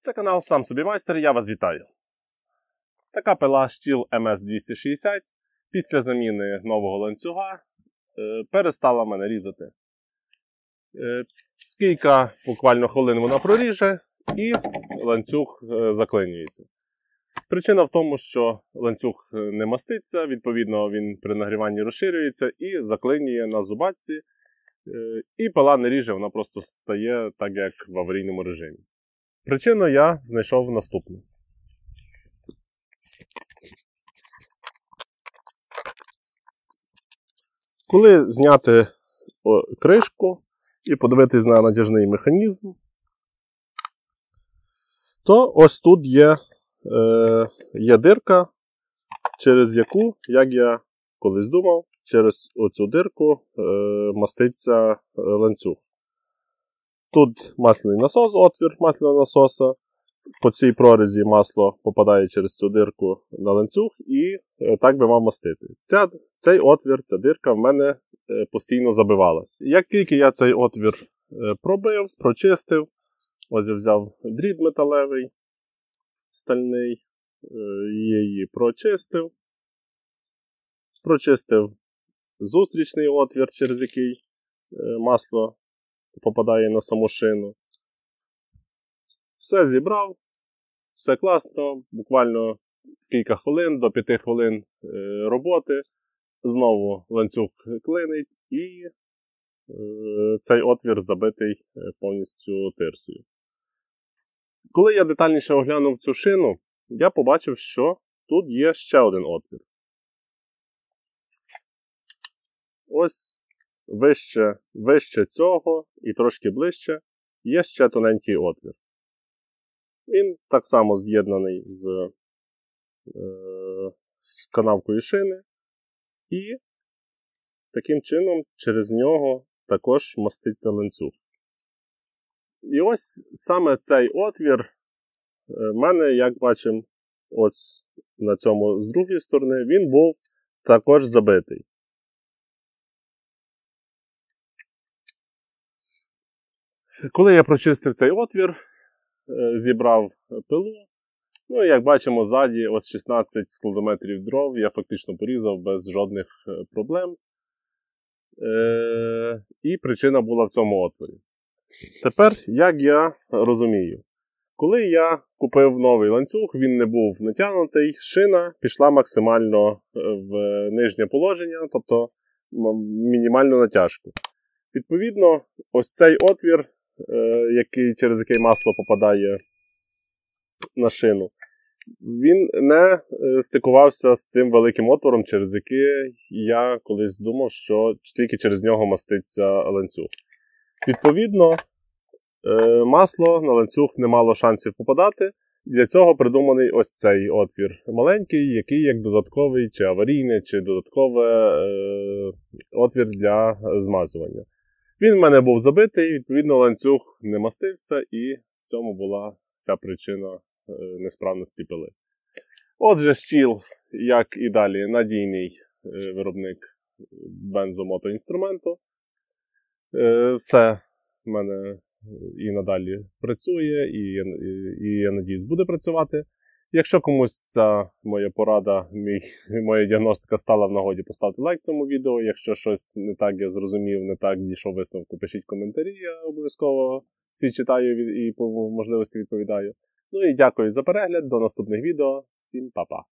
Це канал Сам собі майстер, я вас вітаю. Така пила Stihl MS260 після заміни нового ланцюга перестала мене різати. Кілька буквально хвилин вона проріже і ланцюг заклинюється. Причина в тому, що ланцюг не маститься, відповідно він при нагріванні розширюється і заклинює на зубатці. І пила не ріже, вона просто стає так, як в аварійному режимі. Причину я знайшов наступну. Коли зняти кришку і подивитись на натяжний механізм, то ось тут є дирка, через яку, як я колись думав, через оцю дирку маститься ланцюг. Тут масляний насос, отвір масляного насоса. По цій прорізі масло попадає через цю дирку на ланцюг і так би мав мастити. Цей отвір, ця дирка в мене постійно забивалась. Як тільки я цей отвір пробив, прочистив, ось я взяв дріт металевий, стальний, її прочистив зустрічний отвір, через який масло попадає на саму шину. Все зібрав, все класно, буквально кілька хвилин, до 5 хвилин роботи. Знову ланцюг клинить і цей отвір забитий повністю тирсою. Коли я детальніше оглянув цю шину, я побачив, що тут є ще один отвір. Ось вище цього і трошки ближче є ще тоненький отвір. Він так само з'єднаний з канавкою шини і таким чином через нього також маститься ланцюг. І ось саме цей отвір в мене, як бачимо, ось на цьому з другої сторони, він був також забитий. Коли я прочистив цей отвір, зібрав пилу, ну і як бачимо ззаді ось 16 складометрів дров я фактично порізав без жодних проблем. І причина була в цьому отворі. Тепер, як я розумію, коли я купив новий ланцюг, він не був натягнутий, шина пішла максимально в нижнє положення, тобто мінімальну натяжку. Відповідно, ось цей отвір, через який масло попадає на шину, він не стикувався з цим великим отвором, через який я колись думав, що тільки через нього маститься ланцюг. Відповідно, масло на ланцюг не мало шансів попадати. Для цього придуманий ось цей отвір маленький, який як додатковий, чи аварійний, чи додатковий отвір для змазування. Він в мене був забитий, відповідно ланцюг не мастився, і в цьому була вся причина несправності пили. Отже, Stihl, як і далі, надійний виробник бензомотоінструменту. Все в мене і надалі працює, і я надіюсь, буде працювати. Якщо комусь ця моя порада, моя діагностика стала в нагоді, поставте лайк цьому відео. Якщо щось не так я зрозумів, не так дійшов висновку, пишіть коментарі, я обов'язково всі читаю і по можливості відповідаю. Ну і дякую за перегляд, до наступних відео, всім па-па.